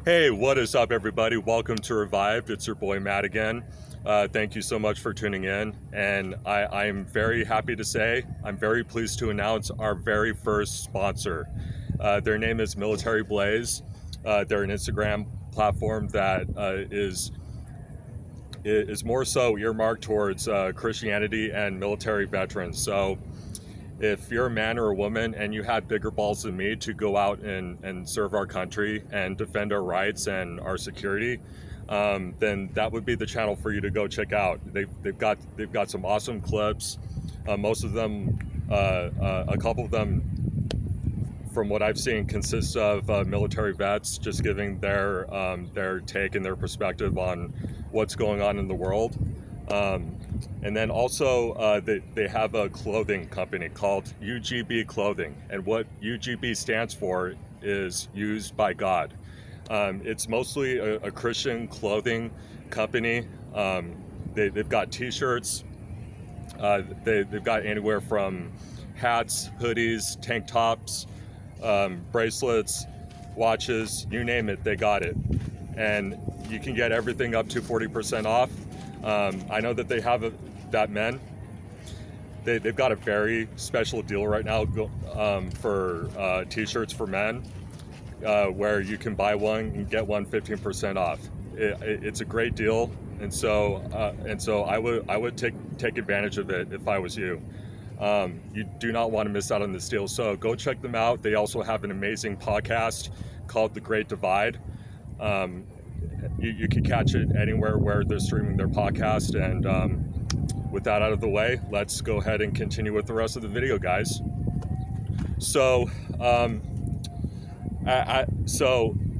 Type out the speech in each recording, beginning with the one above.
Hey, what is up, everybody? Welcome to Revived. It's your boy Matt again. Thank you so much for tuning in. And I'm very happy to say, I'm very pleased to announce our very first sponsor. Their name is Military Blaze. They're an Instagram platform that is more so earmarked towards Christianity and military veterans. So if you're a man or a woman and you had bigger balls than me to go out and serve our country and defend our rights and our security, then that would be the channel for you to go check out. They've got some awesome clips. Most of them, a couple of them, from what I've seen, consist of military vets just giving their take and their perspective on what's going on in the world. And then also they have a clothing company called UGB Clothing, and what UGB stands for is Used by God. It's mostly a Christian clothing company. They've got t-shirts. They've got anywhere from hats, hoodies, tank tops, bracelets, watches, you name it, they got it. And you can get everything up to 40% off. I know that they have that men. They've got a very special deal right now for t-shirts for men, where you can buy one and get one 15% off. It's a great deal, and so I would take advantage of it if I was you. You do not want to miss out on this deal, so go check them out. They also have an amazing podcast called The Great Divide. You can catch it anywhere where they're streaming their podcast. And with that out of the way, let's go ahead and continue with the rest of the video, guys. So,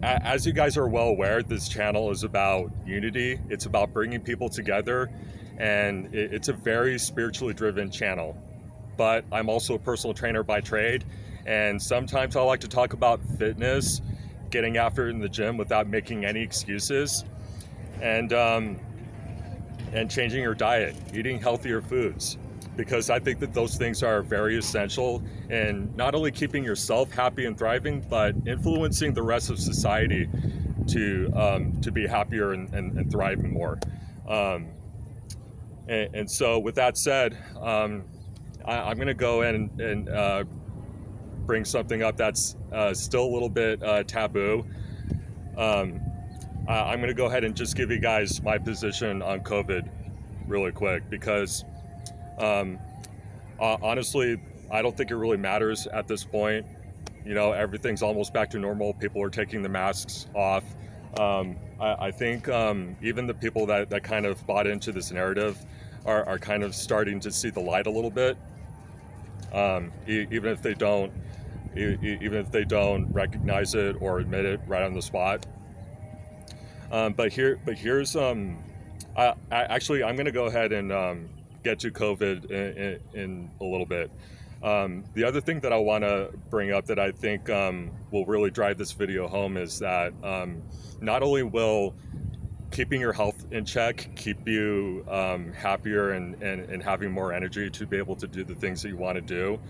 as you guys are well aware, this channel is about unity. It's about bringing people together, and it's a very spiritually driven channel. But I'm also a personal trainer by trade, and sometimes I like to talk about fitness, getting after it in the gym without making any excuses, and changing your diet, eating healthier foods, because I think that those things are very essential in not only keeping yourself happy and thriving, but influencing the rest of society to be happier and thriving more. And so with that said, I'm going to go and bring something up that's still a little bit taboo. I'm going to go ahead and just give you guys my position on COVID really quick, because honestly, I don't think it really matters at this point. You know, everything's almost back to normal. People are taking the masks off. I think even the people that kind of bought into this narrative are kind of starting to see the light a little bit. Even if they don't recognize it or admit it right on the spot. But here's actually, I'm going to go ahead and get to COVID in a little bit. The other thing that I want to bring up that I think will really drive this video home is that not only will keeping your health in check keep you happier and having more energy to be able to do the things that you want to do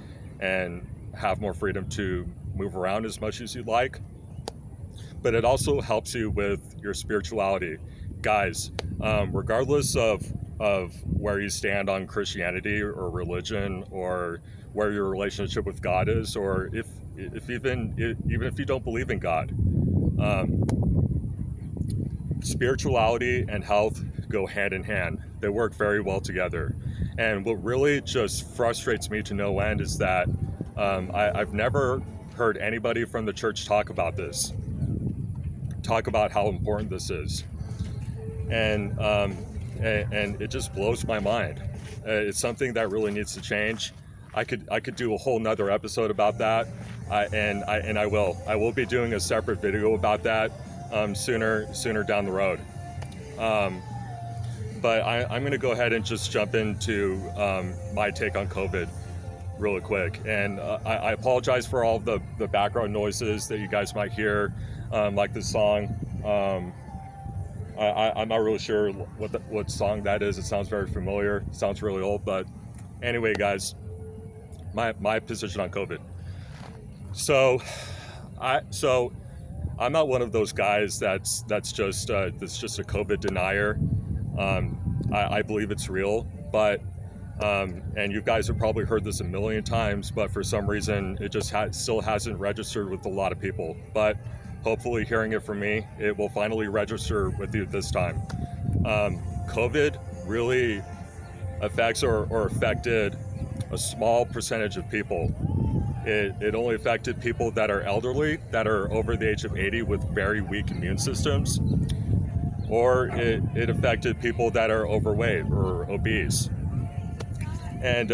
and have more freedom to move around as much as you'd like, but it also helps you with your spirituality. Guys, regardless of where you stand on Christianity or religion, or where your relationship with God is, or even if you don't believe in God, spirituality and health go hand in hand. They work very well together. And what really just frustrates me to no end is that I've never heard anybody from the church talk about this, talk about how important this is. And it just blows my mind. It's something that really needs to change. I could do a whole nother episode about that, and I will be doing a separate video about that sooner down the road. But I'm going to go ahead and just jump into my take on COVID really quick. And I apologize for all the background noises that you guys might hear, like this song. I'm not really sure what song that is. It sounds very familiar. It sounds really old. But anyway, guys, my position on COVID. So I'm not one of those guys that's just a COVID denier. I believe it's real, but and you guys have probably heard this a million times, but for some reason it just still hasn't registered with a lot of people. But hopefully, hearing it from me, it will finally register with you this time. COVID really affects or affected a small percentage of people. It only affected people that are elderly, that are over the age of 80 with very weak immune systems, or it affected people that are overweight or obese. And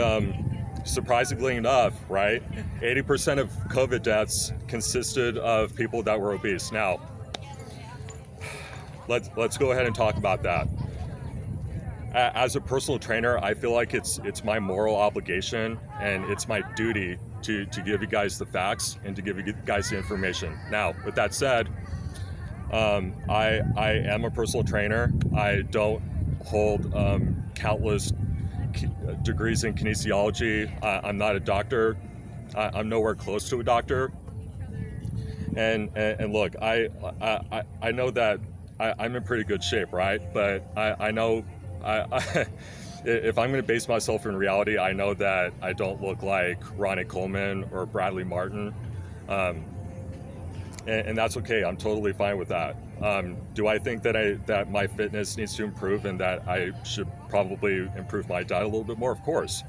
surprisingly enough, right, 80% of COVID deaths consisted of people that were obese. Now, let's go ahead and talk about that. As a personal trainer, I feel like it's my moral obligation and it's my duty to give you guys the facts and to give you guys the information. Now, with that said, I am a personal trainer. I don't hold countless degrees in kinesiology. I'm not a doctor. I'm nowhere close to a doctor. And look, I know that I'm in pretty good shape, right? But I know if I'm going to base myself in reality, I know that I don't look like Ronnie Coleman or Bradley Martin, and that's okay. I'm totally fine with that. Do I think that my fitness needs to improve and that I should probably improve my diet a little bit more? Of course.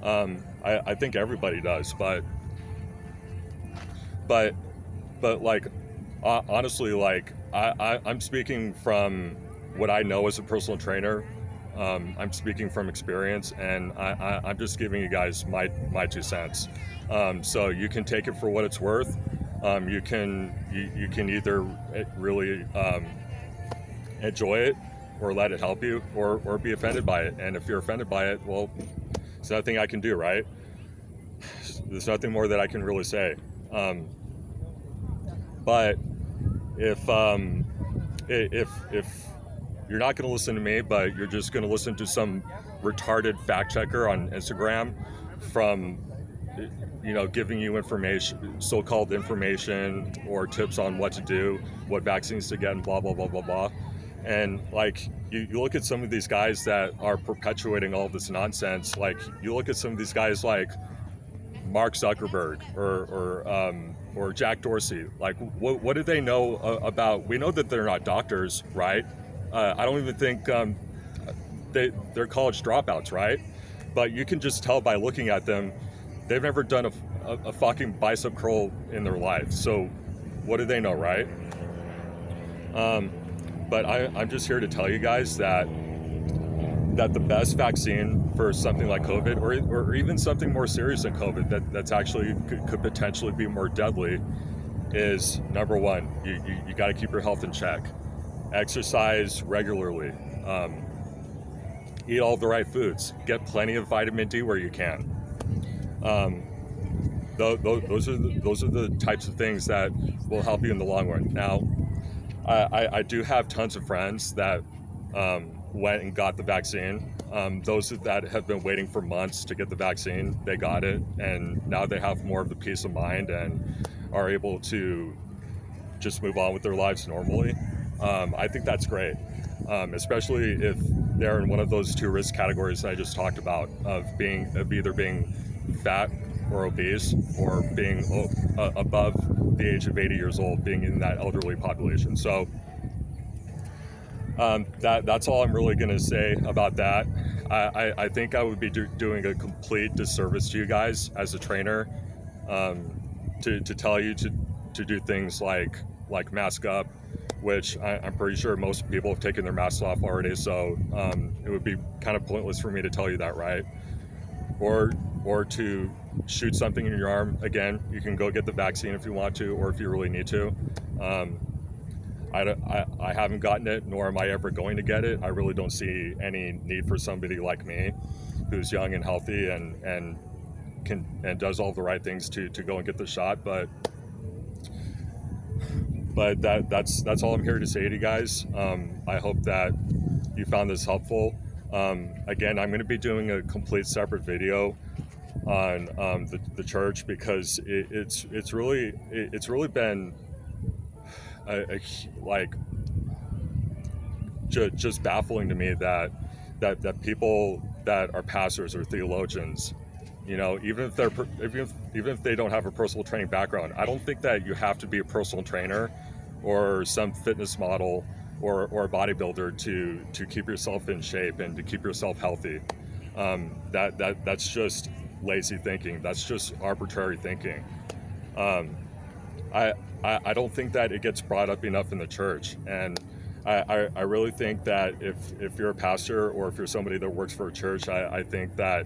I think everybody does, but like honestly, like I'm speaking from what I know as a personal trainer. I'm speaking from experience, and I'm just giving you guys my 2 cents. So you can take it for what it's worth. You can either really enjoy it or let it help you, or be offended by it. And if you're offended by it, well, there's nothing I can do, right? There's nothing more that I can really say. But if you're not going to listen to me, but you're just going to listen to some retarded fact checker on Instagram from, giving you information, so-called information or tips on what to do, what vaccines to get, and blah, blah, blah, blah, blah. And like, you look at some of these guys that are perpetuating all this nonsense. Like, you look at some of these guys like Mark Zuckerberg or Jack Dorsey. Like, what do they know about? We know that they're not doctors, right? I don't even think they're college dropouts, right? But you can just tell by looking at them, they've never done a fucking bicep curl in their life. So what do they know, right? But I'm just here to tell you guys that the best vaccine for something like COVID, or even something more serious than COVID, that's actually could potentially be more deadly, is number one, you got to keep your health in check. Exercise regularly. Eat all the right foods. Get plenty of vitamin D where you can. Those are the types of things that will help you in the long run. Now, I do have tons of friends that went and got the vaccine. Those that have been waiting for months to get the vaccine, they got it, and now they have more of the peace of mind and are able to just move on with their lives normally. I think that's great, especially if they're in one of those 2 risk categories that I just talked about, of either being fat or obese, or being above the age of 80 years old, being in that elderly population. So that's all I'm really going to say about that. I think I would be doing a complete disservice to you guys as a trainer, to tell you to do things like mask up, which I'm pretty sure most people have taken their masks off already, so it would be kind of pointless for me to tell you that, right? Or to shoot something in your arm. Again, you can go get the vaccine if you want to, or if you really need to. I haven't gotten it, nor am I ever going to get it. I really don't see any need for somebody like me, who's young and healthy and does all the right things to go and get the shot. But that's all I'm here to say to you guys. I hope that you found this helpful. Again, I'm going to be doing a complete separate video on the church, because it's really been like just baffling to me that people that are pastors or theologians, you know, even if they don't have a personal training background, I don't think that you have to be a personal trainer or some fitness model or a bodybuilder to keep yourself in shape and to keep yourself healthy. That's just lazy thinking. That's just arbitrary thinking. Um, I don't think that it gets brought up enough in the church, and I really think that if you're a pastor or if you're somebody that works for a church, I think that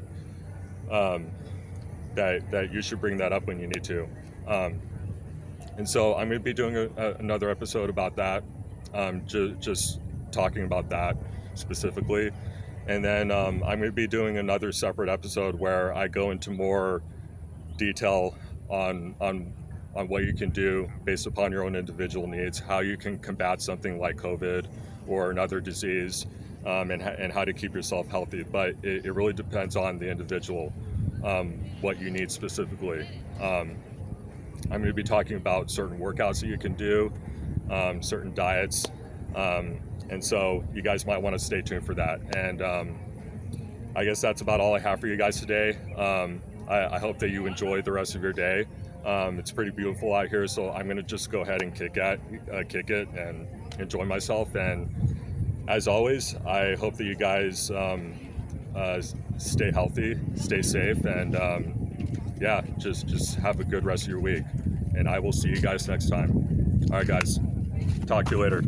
um, that you should bring that up when you need to. Um, and so I'm going to be doing another episode about that, just talking about that specifically. And then I'm going to be doing another separate episode where I go into more detail on what you can do based upon your own individual needs, how you can combat something like COVID or another disease, and how to keep yourself healthy. But it really depends on the individual, what you need specifically. I'm going to be talking about certain workouts that you can do, certain diets, and so you guys might want to stay tuned for that. And I guess that's about all I have for you guys today. I hope that you enjoy the rest of your day. It's pretty beautiful out here, so I'm going to just go ahead and kick it and enjoy myself. And as always, I hope that you guys stay healthy, stay safe, and yeah, just have a good rest of your week. And I will see you guys next time. All right, guys. Talk to you later.